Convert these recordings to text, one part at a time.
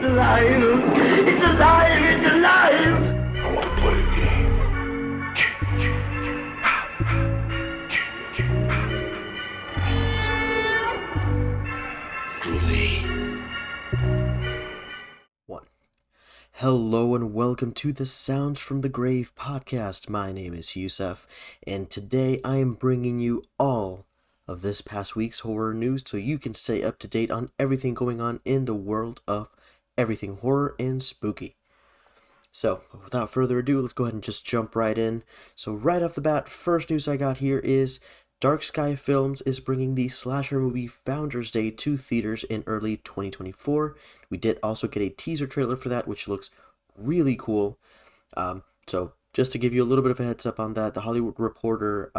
alive! It's alive! It's alive! I want to play a game. Groovy. One. Hello and welcome to the Sounds from the Grave podcast. My name is Yussef, and today I am bringing you all of this past week's horror news so you can stay up to date on everything going on in the world of everything horror and spooky. So, without further ado, let's go ahead and just jump right in. So right off the bat, first news I got here is Dark Sky Films is bringing the slasher movie Founders Day to theaters in early 2024. We did also get a teaser trailer for that, which looks really cool. So just to give you a little bit of a heads up on that, the Hollywood Reporter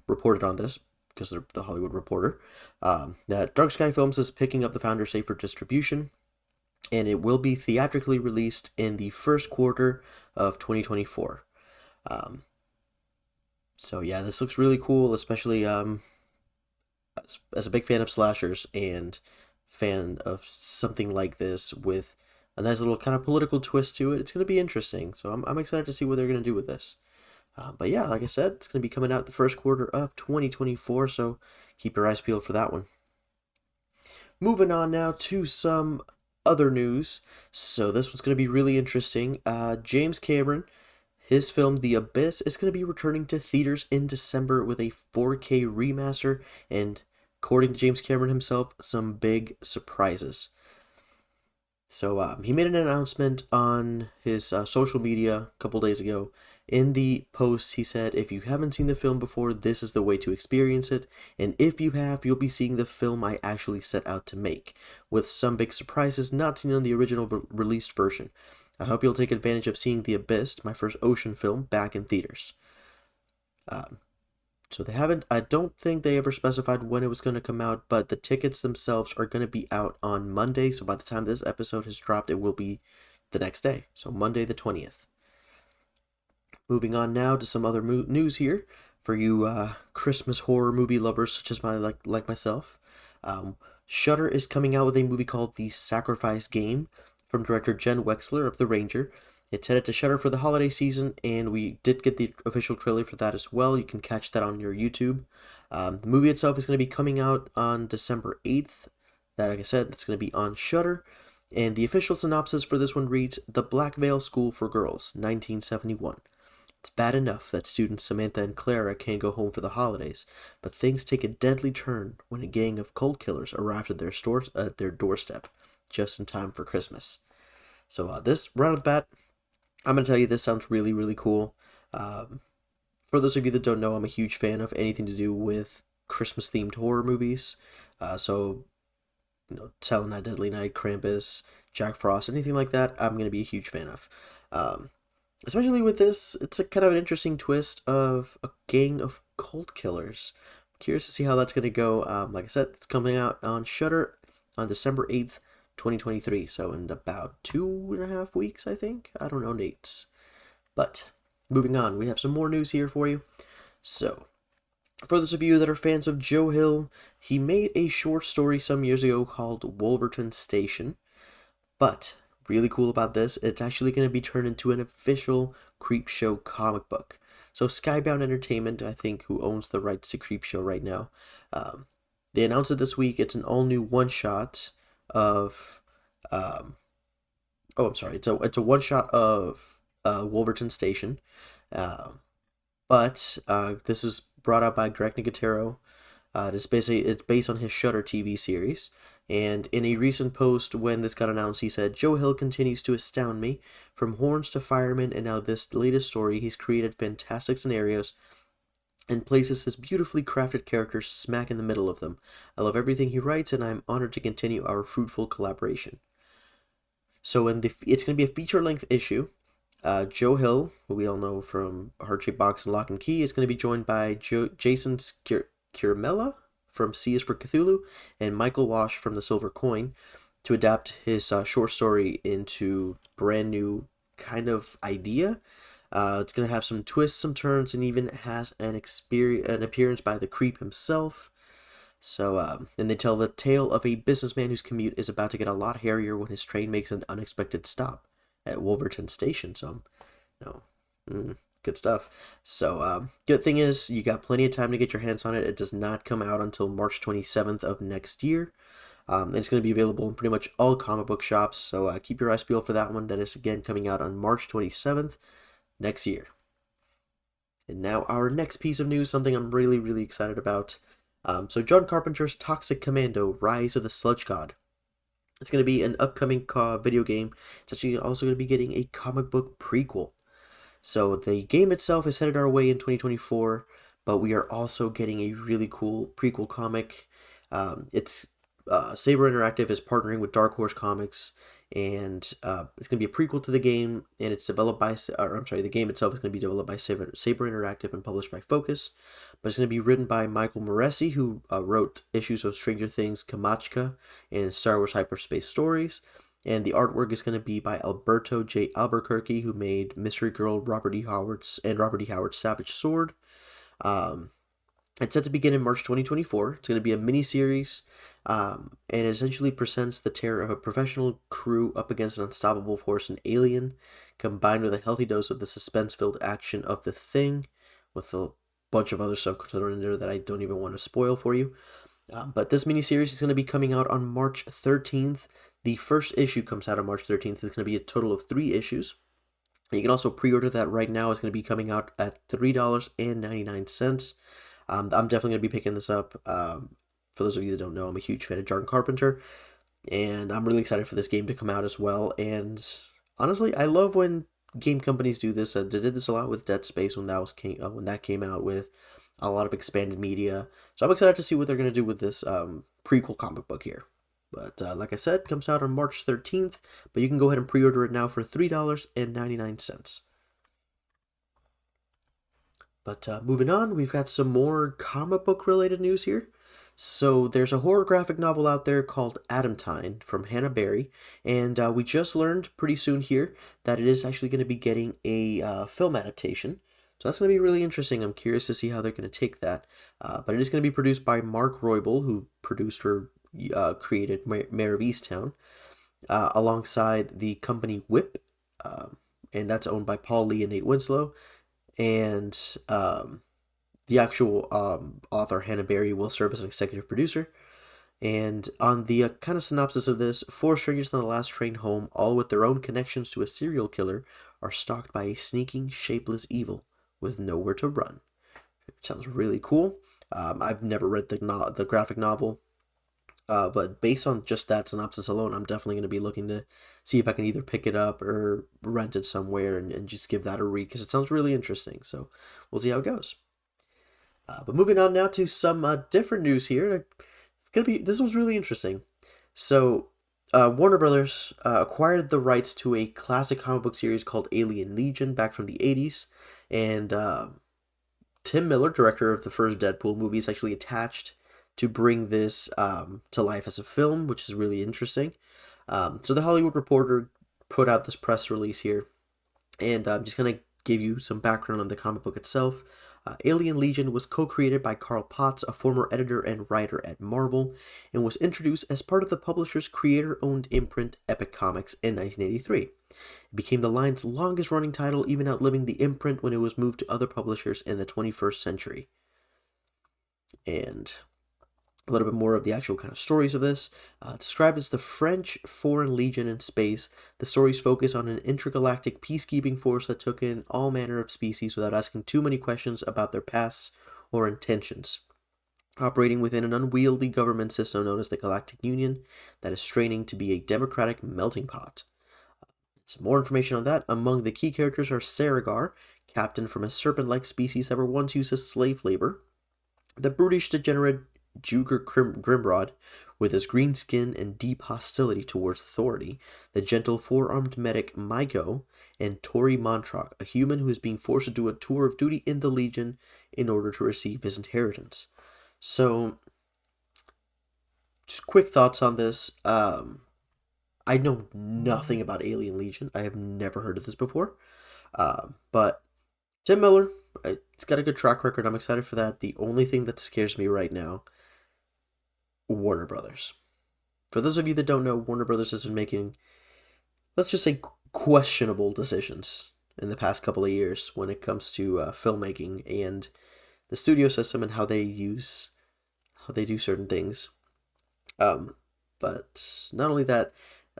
reported on this, because they're the Hollywood Reporter, that Dark Sky Films is picking up the Founders Day for distribution, and it will be theatrically released in the first quarter of 2024. So yeah, this looks really cool, especially as a big fan of slashers and fan of something like this with a nice little kind of political twist to it. It's going to be interesting, so I'm excited to see what they're going to do with this. But yeah, like I said, it's going to be coming out the first quarter of 2024, so keep your eyes peeled for that one. Moving on now to some other news. So this one's going to be really interesting. James Cameron, his film The Abyss is going to be returning to theaters in December with a 4K remaster, and according to James Cameron himself, some big surprises. So he made an announcement on his social media a couple days ago. In the post, he said, "If you haven't seen the film before, this is the way to experience it. And if you have, you'll be seeing the film I actually set out to make, with some big surprises not seen on the original released version. I hope you'll take advantage of seeing The Abyss, my first ocean film, back in theaters." So they haven't, I don't think they ever specified when it was going to come out, but the tickets themselves are going to be out on Monday. So by the time this episode has dropped, it will be the next day. So Monday the 20th. Moving on now to some other news here for you Christmas horror movie lovers such as like myself. Shudder is coming out with a movie called The Sacrifice Game from director Jen Wexler of The Ranger. It's headed to Shudder for the holiday season, and we did get the official trailer for that as well. You can catch that on your YouTube. The movie itself is going to be coming out on December 8th. That, like I said, it's going to be on Shudder. And the official synopsis for this one reads, "The Black Veil School for Girls, 1971. It's bad enough that students Samantha and Clara can't go home for the holidays, but things take a deadly turn when a gang of cult killers arrive at their doorstep, just in time for Christmas." So this, right off the bat, I'm going to tell you, this sounds really, really cool. For those of you that don't know, I'm a huge fan of anything to do with Christmas-themed horror movies. So, Silent Night, Deadly Night, Krampus, Jack Frost, anything like that, I'm going to be a huge fan of. Especially with this, it's a kind of an interesting twist of a gang of cult killers. I'm curious to see how that's going to go. Like I said, it's coming out on Shudder on December 8th, 2023, so in about 2.5 weeks, I think. I don't know dates. But, moving on, we have some more news here for you. So, for those of you that are fans of Joe Hill, he made a short story some years ago called Wolverton Station. But, really cool about this, it's actually going to be turned into an official Creepshow comic book. So Skybound Entertainment, I think, who owns the rights to Creepshow right now, they announced it this week. It's an all-new one-shot of, it's a one-shot of Wolverton Station, but this is brought out by Greg Nicotero. It's based on his Shudder TV series. And in a recent post when this got announced, he said, "Joe Hill continues to astound me. From horns to firemen, and now this latest story, he's created fantastic scenarios and places his beautifully crafted characters smack in the middle of them. I love everything he writes, and I'm honored to continue our fruitful collaboration." So it's going to be a feature-length issue. Joe Hill, who we all know from Heart-Shaped Box and Lock and Key, is going to be joined by Jason Ciaramella from C is for Cthulhu, and Michael Wash from The Silver Coin, to adapt his short story into brand new kind of idea. It's going to have some twists, some turns, and even has an appearance by the Creep himself. So, and they tell the tale of a businessman whose commute is about to get a lot hairier when his train makes an unexpected stop at Wolverton Station. So, you know, good stuff. So, good thing is you got plenty of time to get your hands on it. It does not come out until March 27th of next year. And it's going to be available in pretty much all comic book shops. So, keep your eyes peeled for that one. That is again coming out on March 27th next year. And now our next piece of news, something I'm really, really excited about. So John Carpenter's Toxic Commando: Rise of the Sludge God. It's going to be an upcoming video game. It's actually also going to be getting a comic book prequel. So the game itself is headed our way in 2024, but we are also getting a really cool prequel comic. It's Saber Interactive is partnering with Dark Horse Comics, and it's going to be a prequel to the game, and it's developed by, the game itself is going to be developed by Saber Interactive and published by Focus, but it's going to be written by Michael Moresi, who wrote issues of Stranger Things, Kamachka, and Star Wars Hyperspace Stories, and the artwork is going to be by Alberto J. Albuquerque, who made Mystery Girl, Robert E. Howard's Savage Sword. It's set to begin in March 2024. It's going to be a mini-series, and it essentially presents the terror of a professional crew up against an unstoppable force, an alien, combined with a healthy dose of the suspense-filled action of The Thing, with a bunch of other stuff thrown in there that I don't even want to spoil for you. But this mini-series is going to be coming out on March 13th. The first issue comes out on March 13th. It's going to be a total of 3 issues. You can also pre-order that right now. It's going to be coming out at $3.99. I'm definitely going to be picking this up. For those of you that don't know, I'm a huge fan of John Carpenter, and I'm really excited for this game to come out as well. And honestly, I love when game companies do this. They did this a lot with Dead Space when that came out with a lot of expanded media. So I'm excited to see what they're going to do with this prequel comic book here. But like I said, it comes out on March 13th, but you can go ahead and pre-order it now for $3.99. But moving on, we've got some more comic book related news here. So there's a horror graphic novel out there called Adamtine from Hannah Berry, and we just learned pretty soon here that it is actually going to be getting a film adaptation. So that's going to be really interesting. I'm curious to see how they're going to take that. But it is going to be produced by Mark Roybal, who produced or created Mayor of Easttown, alongside the company Whip, and that's owned by Paul Lee and Nate Winslow. And the actual author, Hannah Berry, will serve as an executive producer. And on the kind of synopsis of this, 4 strangers on the last train home, all with their own connections to a serial killer, are stalked by a sneaking, shapeless evil with nowhere to run. It sounds really cool. I've never read the graphic novel, but based on just that synopsis alone, I'm definitely going to be looking to see if I can either pick it up or rent it somewhere and just give that a read, because it sounds really interesting. So we'll see how it goes. But moving on now to some different news here. This was really interesting. So Warner Brothers acquired the rights to a classic comic book series called Alien Legion back from the 80s, and Tim Miller, director of the first Deadpool movie, is actually attached to bring this to life as a film, which is really interesting. So the Hollywood Reporter put out this press release here, and I'm just going to give you some background on the comic book itself. Alien Legion was co-created by Carl Potts, a former editor and writer at Marvel, and was introduced as part of the publisher's creator-owned imprint Epic Comics in 1983. It became the line's longest-running title, even outliving the imprint when it was moved to other publishers in the 21st century. And a little bit more of the actual kind of stories of this. Described as the French Foreign Legion in space, the stories focus on an intergalactic peacekeeping force that took in all manner of species without asking too many questions about their pasts or intentions. Operating within an unwieldy government system known as the Galactic Union that is straining to be a democratic melting pot. Some more information on that. Among the key characters are Saragar, captain from a serpent-like species that were once used as slave labor, the brutish degenerate Juger Grimrod, with his green skin and deep hostility towards authority, the gentle four-armed medic Maiko, and Tori Montrock, a human who is being forced to do a tour of duty in the Legion in order to receive his inheritance. So, just quick thoughts on this. I know nothing about Alien Legion. I have never heard of this before. But Tim Miller, it's got a good track record. I'm excited for that. The only thing that scares me right now Warner Brothers. For those of you that don't know, Warner Brothers has been making, let's just say, questionable decisions in the past couple of years when it comes to filmmaking and the studio system and how they do certain things. But not only that,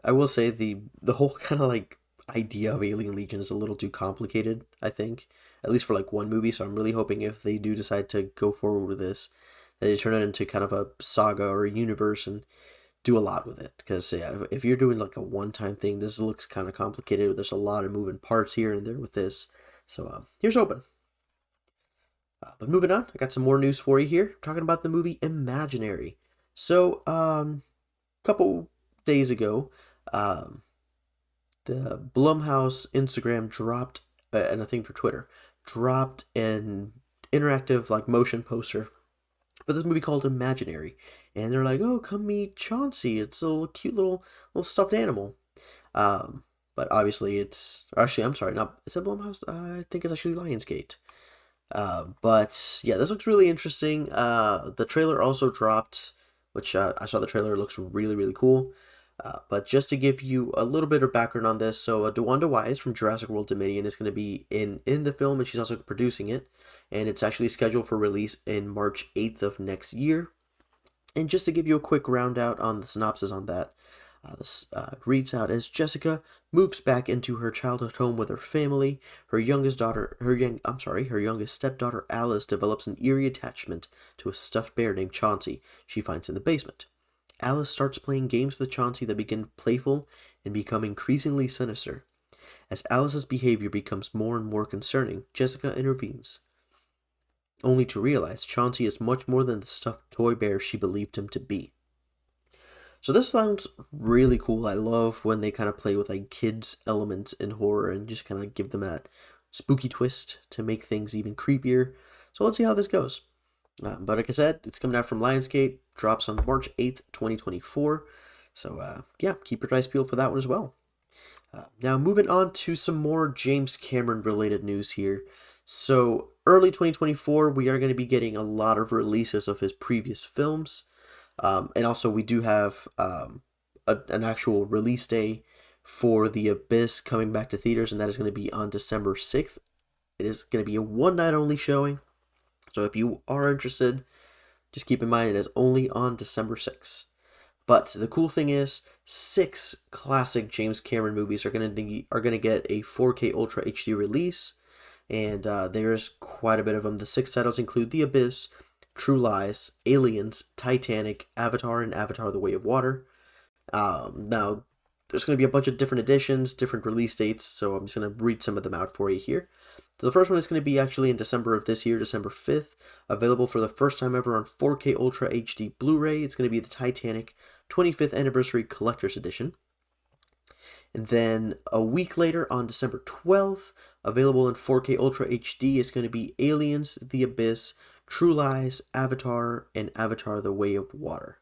I will say the whole kind of like idea of Alien Legion is a little too complicated, I think. At least for like one movie, so I'm really hoping if they do decide to go forward with this, that they turn it into kind of a saga or a universe and do a lot with it. Because yeah, if you're doing like a one-time thing, this looks kind of complicated. There's a lot of moving parts here and there with this. So here's hoping. But moving on, I got some more news for you here. Talking about the movie Imaginary. So, couple days ago, the Blumhouse Instagram dropped, and I think for Twitter, dropped an interactive like motion poster for this movie called Imaginary, and they're like, "Oh, come meet Chauncey. It's a little cute little stuffed animal." But obviously, I'm sorry, not it's a Blumhouse. I think it's actually Lionsgate. But yeah, this looks really interesting. The trailer also dropped, which I saw the trailer. It looks really, really cool. But just to give you a little bit of background on this, so DeWanda Wise from Jurassic World Dominion is going to be in the film, and she's also producing it. And it's actually scheduled for release in March 8th of next year. And just to give you a quick round out on the synopsis on that, this reads out as Jessica moves back into her childhood home with her family. Her youngest stepdaughter Alice develops an eerie attachment to a stuffed bear named Chauncey she finds in the basement. Alice starts playing games with Chauncey that begin playful and become increasingly sinister. As Alice's behavior becomes more and more concerning, Jessica intervenes, only to realize Chauncey is much more than the stuffed toy bear she believed him to be. So this sounds really cool. I love when they kind of play with like kids elements in horror and just kind of give them that spooky twist to make things even creepier. So let's see how this goes. But like I said, it's coming out from Lionsgate, drops on March 8th, 2024. So yeah, keep your eyes peeled for that one as well. Now moving on to some more James Cameron related news here. So early 2024, we are going to be getting a lot of releases of his previous films. And also we do have an actual release day for The Abyss coming back to theaters, and that is going to be on December 6th. It is going to be a one-night only showing. So if you are interested, just keep in mind it is only on December 6th. But the cool thing is, 6 classic James Cameron movies are gonna get a 4K Ultra HD release, and there's quite a bit of them. The 6 titles include The Abyss, True Lies, Aliens, Titanic, Avatar, and Avatar: The Way of Water. Now, there's going to be a bunch of different editions, different release dates, so I'm just going to read some of them out for you here. So the first one is going to be actually in December of this year, December 5th, available for the first time ever on 4K Ultra HD Blu-ray. It's going to be the Titanic 25th Anniversary Collector's Edition. And then a week later, on December 12th, available in 4K Ultra HD, is going to be Aliens, The Abyss, True Lies, Avatar, and Avatar: The Way of Water.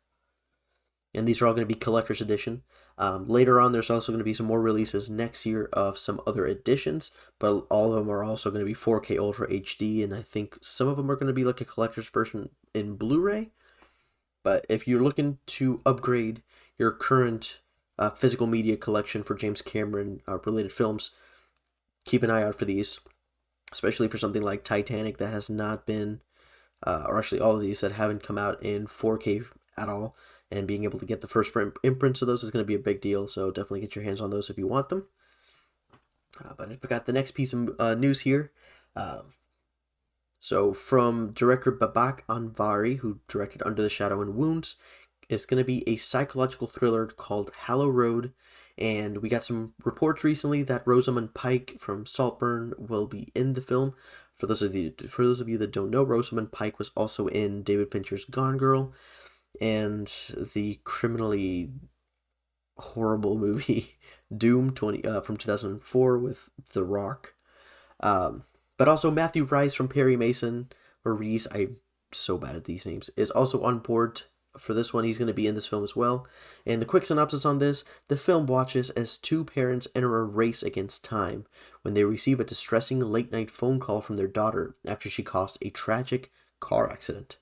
And these are all going to be collector's edition. Later on, there's also going to be some more releases next year of some other editions, but all of them are also going to be 4K Ultra HD, and I think some of them are going to be like a collector's version in Blu-ray. But if you're looking to upgrade your current physical media collection for James Cameron related films, keep an eye out for these, especially for something like Titanic that has not been, or actually all of these that haven't come out in 4K at all. And being able to get the first imprints of those is going to be a big deal, so definitely get your hands on those if you want them. But I forgot the next piece of news here. So from director Babak Anvari, who directed Under the Shadow and Wounds, it's going to be a psychological thriller called Hallow Road. And we got some reports recently that Rosamund Pike from Saltburn will be in the film. For those of you that don't know, Rosamund Pike was also in David Fincher's Gone Girl and the criminally horrible movie Doom from 2004 with The Rock. But also Matthew Rice from Perry Mason, or Reese, I'm so bad at these names, is also on board for this one. He's going to be in this film as well. And the quick synopsis on this: the film watches as 2 parents enter a race against time when they receive a distressing late-night phone call from their daughter after she caused a tragic car accident.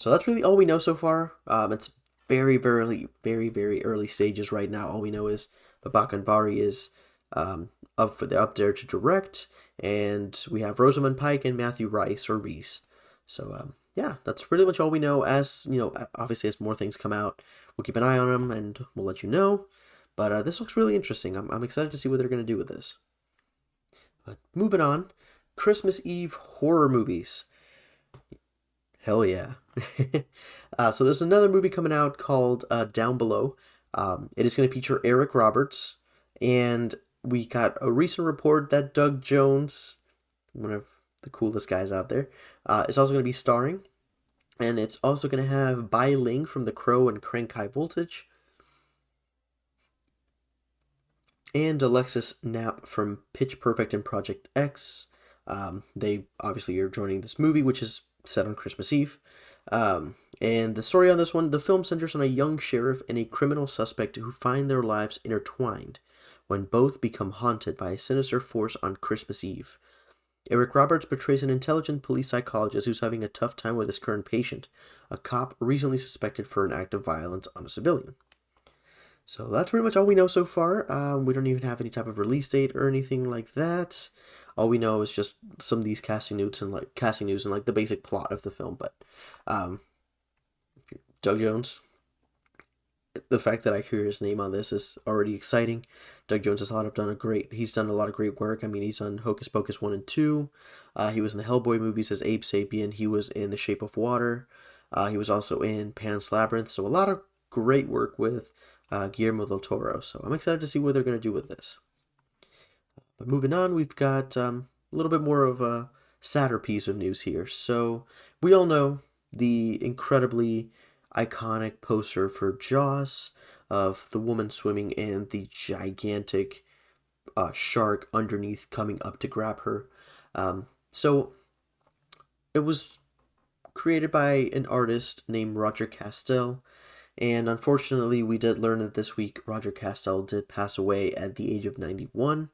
So that's really all we know so far. It's very early stages right now. All we know is Babakan Bari is up there to direct, and we have Rosamund Pike and Matthew Rice or Reese. So yeah, that's pretty much all we know. As you know, obviously as more things come out, we'll keep an eye on them and we'll let you know. But this looks really interesting. I'm excited to see what they're going to do with this. But moving on, Christmas Eve horror movies. Hell yeah. So there's another movie coming out called Down Below. It is going to feature Eric Roberts, and we got a recent report that Doug Jones, one of the coolest guys out there, is also going to be starring. And it's also going to have Bai Ling from The Crow and Crank High Voltage, and Alexis Knapp from Pitch Perfect and Project X. They obviously are joining this movie, which is set on Christmas Eve. And the story on this one, the film centers on a young sheriff and a criminal suspect who find their lives intertwined when both become haunted by a sinister force on Christmas Eve. Eric Roberts portrays an intelligent police psychologist who's having a tough time with his current patient, a cop recently suspected for an act of violence on a civilian. So that's pretty much all we know so far. We don't even have any type of release date or anything like that. All we know is just some of these casting news and like the basic plot of the film. But Doug Jones, the fact that I hear his name on this is already exciting. Doug Jones has he's done a lot of great work. I mean, he's done Hocus Pocus 1 and 2. He was in the Hellboy movies as Abe Sapien. He was in The Shape of Water. He was also in Pan's Labyrinth. So a lot of great work with Guillermo del Toro. So I'm excited to see what they're going to do with this. But moving on, we've got a little bit more of a sadder piece of news here. So we all know the incredibly iconic poster for Jaws of the woman swimming and the gigantic shark underneath coming up to grab her. So it was created by an artist named Roger Castell. And unfortunately, we did learn that this week Roger Castell did pass away at the age of 91.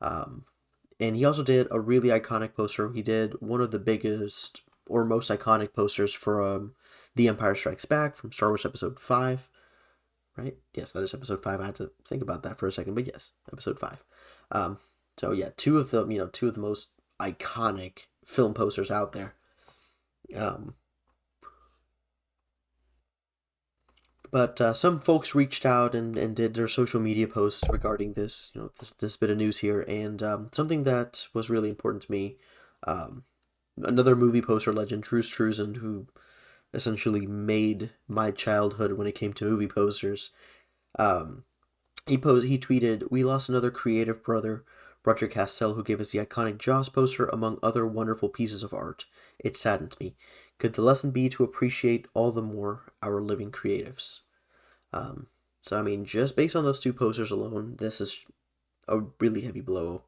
And he also did a really iconic poster. He did one of the biggest or most iconic posters for The Empire Strikes Back from Star Wars Episode 5. Right? Yes, that is Episode 5. I had to think about that for a second, but yes, Episode 5. So yeah, two of the most iconic film posters out there. But some folks reached out and did their social media posts regarding this, this bit of news here, and something that was really important to me. Another movie poster legend, Drew Struzan, who essentially made my childhood when it came to movie posters. He tweeted, "We lost another creative brother, Roger Castell, who gave us the iconic Jaws poster, among other wonderful pieces of art. It saddens me. Could the lesson be to appreciate all the more our living creatives?" So I mean, just based on those two posters alone, this is a really heavy blow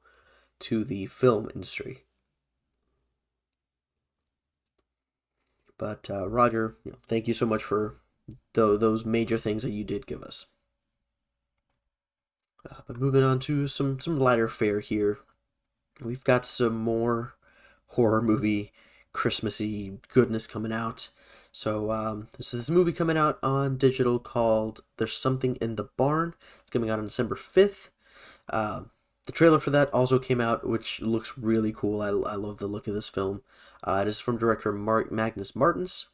to the film industry. But Roger, thank you so much for those major things that you did give us. But moving on to some lighter fare here, we've got some more horror movie Christmassy goodness coming out. So this is this movie coming out on digital called There's Something in the Barn. It's coming out on December 5th. The trailer for that also came out, which looks really cool. I love the look of this film. It is from director Magnus Martins.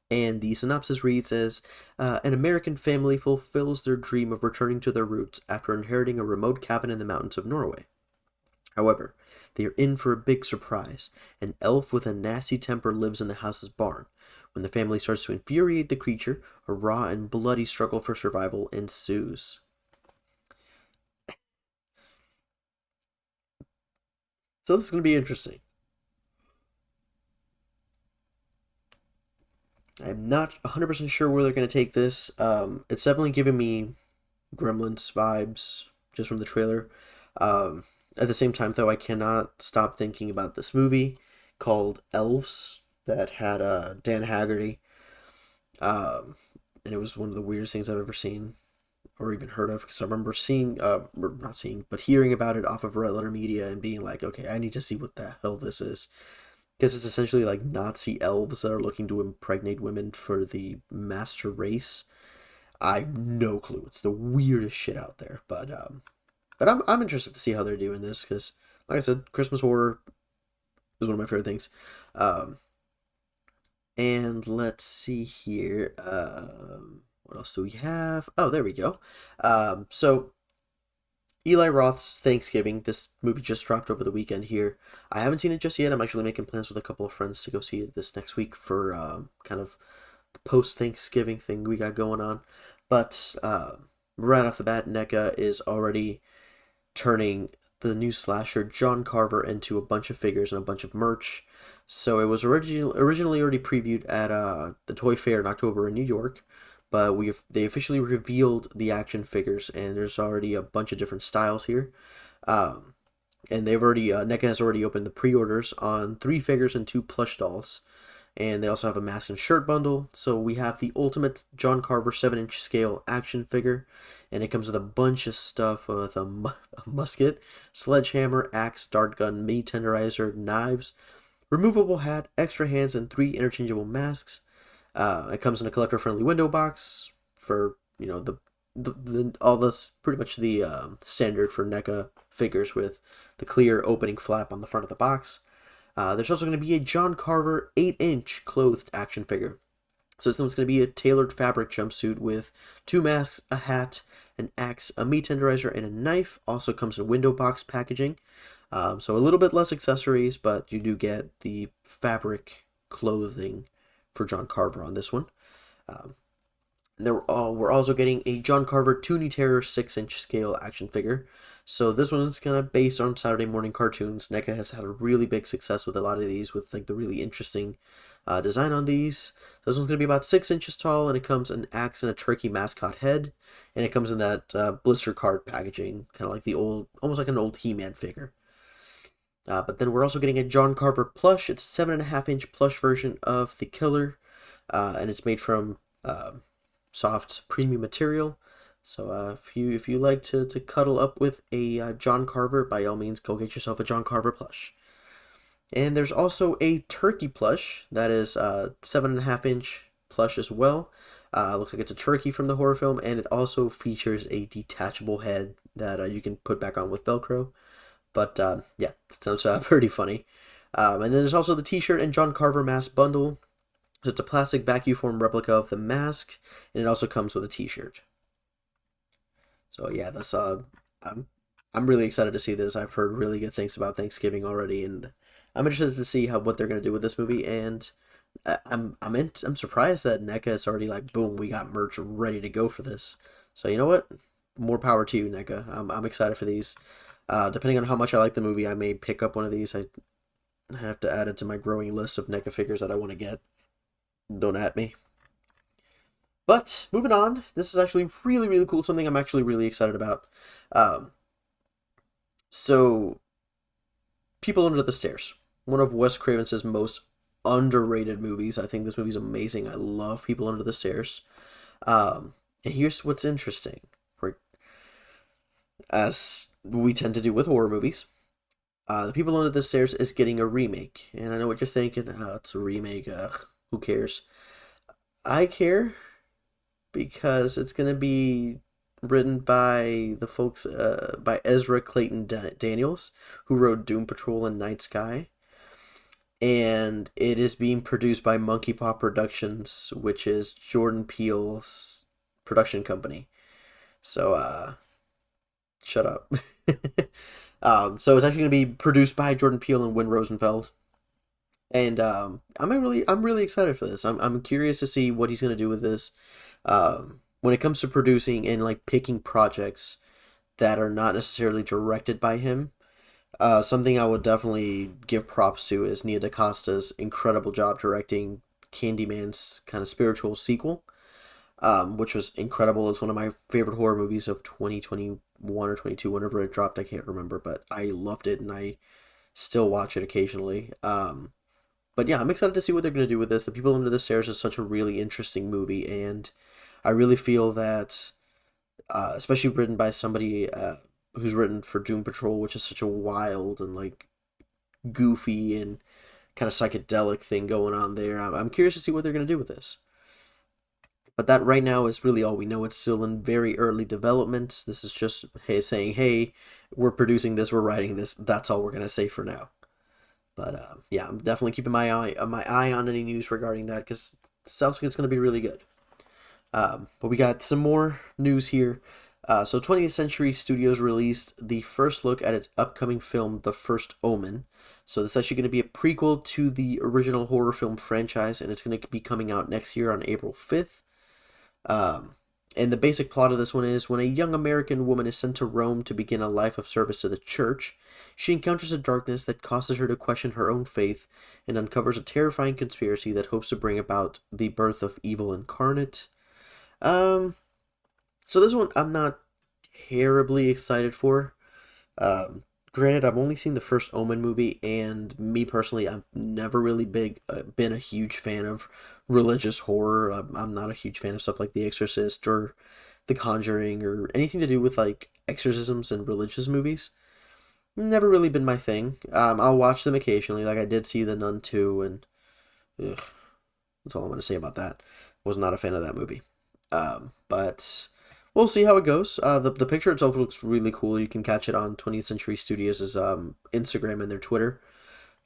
And the synopsis reads as, an American family fulfills their dream of returning to their roots after inheriting a remote cabin in the mountains of Norway. However, they are in for a big surprise. An elf with a nasty temper lives in the house's barn. When the family starts to infuriate the creature, a raw and bloody struggle for survival ensues. So this is going to be interesting. I'm not 100% sure where they're going to take this. It's definitely giving me Gremlins vibes just from the trailer. At the same time, though, I cannot stop thinking about this movie called Elves that had Dan Haggerty. And it was one of the weirdest things I've ever seen or even heard of, because I remember hearing about it off of Red Letter Media and being like, okay, I need to see what the hell this is. Because it's essentially like Nazi elves that are looking to impregnate women for the master race. I have no clue. It's the weirdest shit out there. But I'm interested to see how they're doing this because, like I said, Christmas horror is one of my favorite things. Um, and let's see here. What else do we have? Oh, there we go. So Eli Roth's Thanksgiving. This movie just dropped over the weekend here. I haven't seen it just yet. I'm actually making plans with a couple of friends to go see it this next week for kind of the post Thanksgiving thing we got going on. But right off the bat, NECA is already turning the new slasher John Carver into a bunch of figures and a bunch of merch. So it was originally already previewed at the Toy Fair in October in New York, but they officially revealed the action figures, and there's already a bunch of different styles here. Um, and they've already NECA has already opened the pre-orders on 3 figures and 2 plush dolls, and they also have a mask and shirt bundle. So we have the ultimate John Carver 7-inch scale action figure, and it comes with a bunch of stuff with a musket, sledgehammer, axe, dart gun, mini tenderizer, knives, removable hat, extra hands, and 3 interchangeable masks. It comes in a collector-friendly window box for the all this pretty much the standard for NECA figures with the clear opening flap on the front of the box. There's also going to be a John Carver 8-inch clothed action figure. So this one's going to be a tailored fabric jumpsuit with 2 masks, a hat, an axe, a meat tenderizer, and a knife. Also comes in window box packaging. So a little bit less accessories, but you do get the fabric clothing for John Carver on this one. Um, we're also getting a John Carver Toonie Terror 6-inch scale action figure. So this one is kind of based on Saturday morning cartoons. NECA has had a really big success with a lot of these, with like the really interesting design on these. This one's going to be about 6 inches tall, and it comes an axe and a turkey mascot head, and it comes in that blister card packaging, kind of like the old, almost like an old He-Man figure. But then we're also getting a John Carver plush. It's a 7.5-inch plush version of the Killer, and it's made from soft premium material. So if you like to cuddle up with a John Carver, by all means, go get yourself a John Carver plush. And there's also a turkey plush that is 7.5-inch plush as well. Looks like it's a turkey from the horror film, and it also features a detachable head that you can put back on with Velcro. But yeah, it sounds pretty funny. And then there's also the T-shirt and John Carver mask bundle. So it's a plastic vacuum form replica of the mask, and it also comes with a T-shirt. So yeah, that's I'm really excited to see this. I've heard really good things about Thanksgiving already, and I'm interested to see what they're gonna do with this movie. And I'm surprised that NECA is already like, boom, we got merch ready to go for this. So you know what? More power to you, NECA. I'm excited for these. Depending on how much I like the movie, I may pick up one of these. I have to add it to my growing list of NECA figures that I want to get. Don't at me. But moving on, this is actually really, really cool. Something I'm actually really excited about. So, People Under the Stairs, one of Wes Craven's most underrated movies. I think this movie's amazing. I love People Under the Stairs. And here's what's interesting. As we tend to do with horror movies, The People Under the Stairs is getting a remake. And I know what you're thinking. Oh, it's a remake. Who cares? I care because it's going to be written by the folks, by Ezra Clayton Daniels, who wrote Doom Patrol and Night Sky. And it is being produced by Monkey Paw Productions, which is Jordan Peele's production company. So, shut up. So it's actually going to be produced by Jordan Peele and Win Rosenfeld. And I'm really excited for this. I'm curious to see what he's going to do with this. When it comes to producing and like picking projects that are not necessarily directed by him, something I would definitely give props to is Nia DaCosta's incredible job directing Candyman's kind of spiritual sequel, which was incredible. It's one of my favorite horror movies of 2021 or 22, whenever it dropped. I can't remember, but I loved it and I still watch it occasionally. But yeah, I'm excited to see what they're going to do with this. The People Under the Stairs is such a really interesting movie, and I really feel that, especially written by somebody who's written for Doom Patrol, which is such a wild and like goofy and kind of psychedelic thing going on there. I'm curious to see what they're going to do with this. But that right now is really all we know. It's still in very early development. This is just saying, hey, we're producing this, we're writing this. That's all we're going to say for now. But yeah, I'm definitely keeping my eye on any news regarding that because it sounds like it's going to be really good. But we got some more news here. So 20th Century Studios released the first look at its upcoming film, The First Omen. So this is actually going to be a prequel to the original horror film franchise, and it's going to be coming out next year on April 5th. And the basic plot of this one is when a young American woman is sent to Rome to begin a life of service to the church, she encounters a darkness that causes her to question her own faith and uncovers a terrifying conspiracy that hopes to bring about the birth of evil incarnate. So this one I'm not terribly excited for. Granted, I've only seen the first Omen movie, and me personally, I've never really been a huge fan of religious horror. I'm not a huge fan of stuff like The Exorcist or The Conjuring or anything to do with like exorcisms and religious movies. Never really been my thing. I'll watch them occasionally. Like I did see The Nun 2, and ugh, that's all I'm going to say about that. Was not a fan of that movie. But we'll see how it goes. The picture itself looks really cool. You can catch it on 20th Century Studios' Instagram and their Twitter.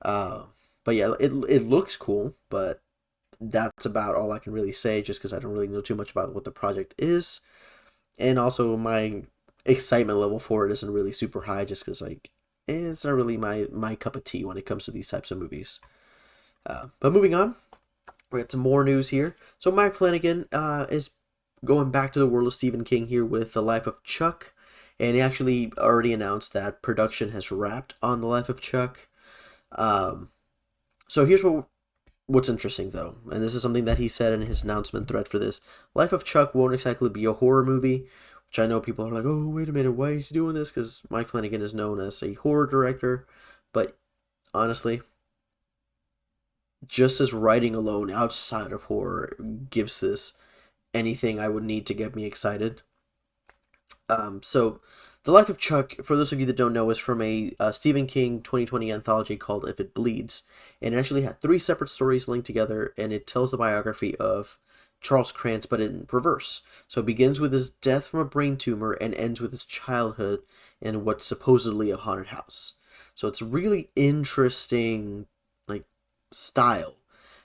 But yeah, it looks cool, but that's about all I can really say just because I don't really know too much about what the project is. And also my excitement level for it isn't really super high just because like it's not really my cup of tea when it comes to these types of movies. But moving on, we got some more news here. So Mike Flanagan is going back to the world of Stephen King here with The Life of Chuck, and he actually already announced that production has wrapped on The Life of Chuck. So here's what's interesting though, and this is something that he said in his announcement thread for this. Life of Chuck won't exactly be a horror movie, which I know people are like, oh, wait a minute, why is he doing this? Because Mike Flanagan is known as a horror director, but honestly, just as writing alone outside of horror gives this anything I would need to get me excited. So, The Life of Chuck, for those of you that don't know, is from a Stephen King 2020 anthology called If It Bleeds. And it actually had 3 separate stories linked together, and it tells the biography of Charles Krantz, but in reverse. So it begins with his death from a brain tumor and ends with his childhood in what's supposedly a haunted house. So it's really interesting, like, style.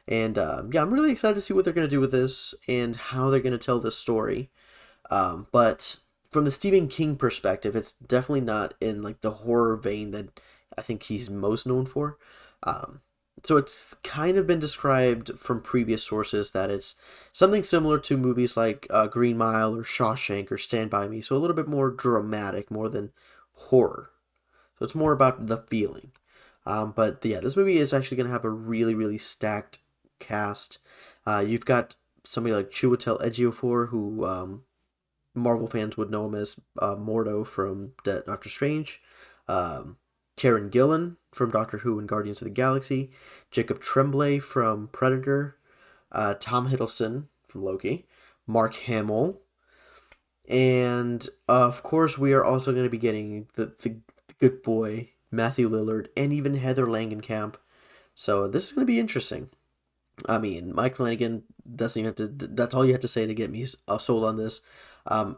And yeah, I'm really excited to see what they're going to do with this and how they're going to tell this story. But from the Stephen King perspective, it's definitely not in like the horror vein that I think he's most known for. So it's kind of been described from previous sources that it's something similar to movies like Green Mile or Shawshank or Stand By Me. So a little bit more dramatic, more than horror. So it's more about the feeling. But yeah, this movie is actually going to have a really, really stacked cast. You've got somebody like Chiwetel Ejiofor, who Marvel fans would know him as Mordo from Doctor Strange. Karen Gillan from Doctor Who and Guardians of the Galaxy. Jacob Tremblay from Predator. Tom Hiddleston from Loki. Mark Hamill. And of course, we are also going to be getting the good boy Matthew Lillard and even Heather Langenkamp. So this is going to be interesting. I mean, Mike Flanagan doesn't even have to. That's all you have to say to get me sold on this.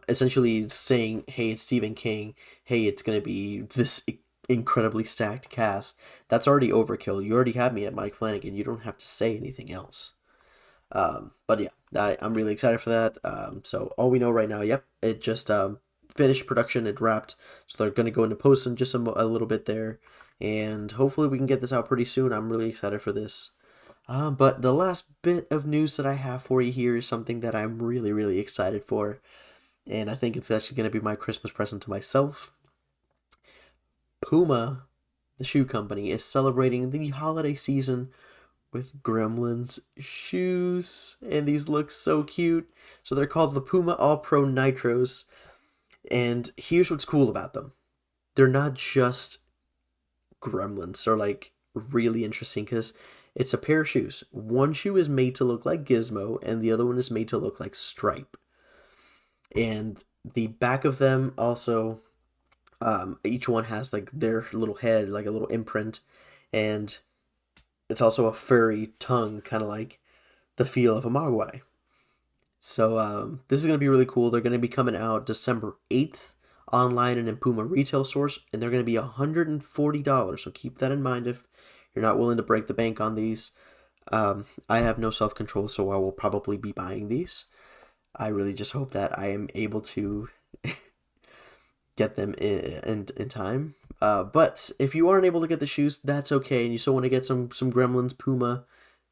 Essentially saying, "Hey, it's Stephen King. Hey, it's gonna be this incredibly stacked cast." That's already overkill. You already have me at Mike Flanagan. You don't have to say anything else. But yeah, I'm really excited for that. So all we know right now, yep, it just finished production. It wrapped. So they're gonna go into post in just a little bit there, and hopefully we can get this out pretty soon. I'm really excited for this. But the last bit of news that I have for you here is something that I'm really, really excited for. And I think it's actually going to be my Christmas present to myself. Puma, the shoe company, is celebrating the holiday season with Gremlins shoes. And these look so cute. So they're called the Puma All Pro Nitros. And here's what's cool about them. They're not just Gremlins. They're like really interesting because it's a pair of shoes. One shoe is made to look like Gizmo, and the other one is made to look like Stripe. And the back of them also, each one has like their little head, like a little imprint. And it's also a furry tongue, kind of like the feel of a mogwai. So this is going to be really cool. They're going to be coming out December 8th online and in Puma retail stores, and they're going to be $140. So keep that in mind if you're not willing to break the bank on these. I have no self control, so I will probably be buying these. I really just hope that I am able to get them in time. But if you aren't able to get the shoes, that's okay, and you still want to get some Gremlins Puma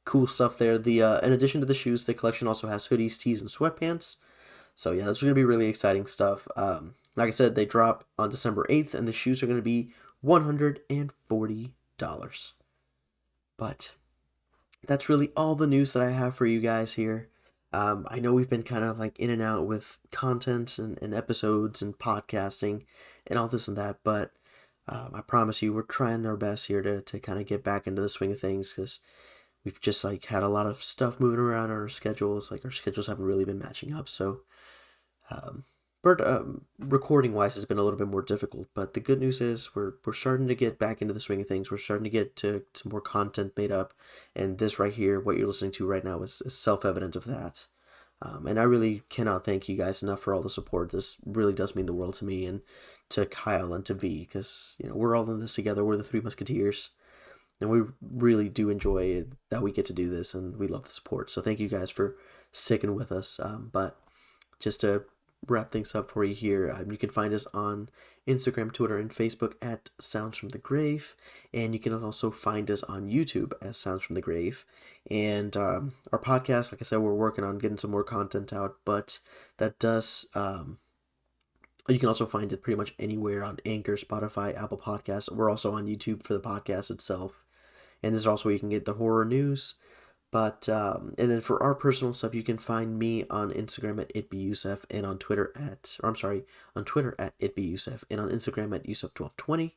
cool stuff there. The in addition to the shoes, the collection also has hoodies, tees, and sweatpants. So yeah, this is gonna be really exciting stuff. Like I said, they drop on December 8th, and the shoes are gonna be $140. But that's really all the news that I have for you guys here. I know we've been kind of like in and out with content and episodes and podcasting and all this and that, but I promise you, we're trying our best here to kind of get back into the swing of things because we've just like had a lot of stuff moving around on our schedules. Like our schedules haven't really been matching up, so um, but recording wise has been a little bit more difficult. But the good news is we're starting to get back into the swing of things. We're starting to get to some more content made up, and this right here, what you're listening to right now, is self evident of that. And I really cannot thank you guys enough for all the support. This really does mean the world to me and to Kyle and to V, because we're all in this together. We're the Three Musketeers, and we really do enjoy it that we get to do this, and we love the support. So thank you guys for sticking with us. But just to wrap things up for you here, you can find us on Instagram, Twitter, and Facebook at Sounds from the Grave, and you can also find us on YouTube as Sounds from the Grave. And our podcast, like I said, we're working on getting some more content out, but that does you can also find it pretty much anywhere on Anchor, Spotify, Apple Podcasts. We're also on YouTube for the podcast itself. And this is also where you can get the horror news. But, and then for our personal stuff, you can find me on Instagram at itbeyusef and on Twitter on Twitter at itbeyusef and on Instagram at Yusef1220.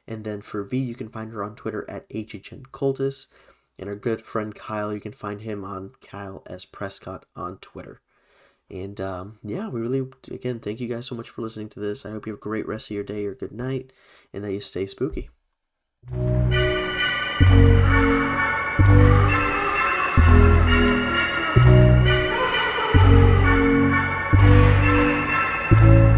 And then for V, you can find her on Twitter at HHNCultus. And our good friend Kyle, you can find him on Kyle S. Prescott on Twitter. And yeah, we really, again, thank you guys so much for listening to this. I hope you have a great rest of your day or good night, and that you stay spooky.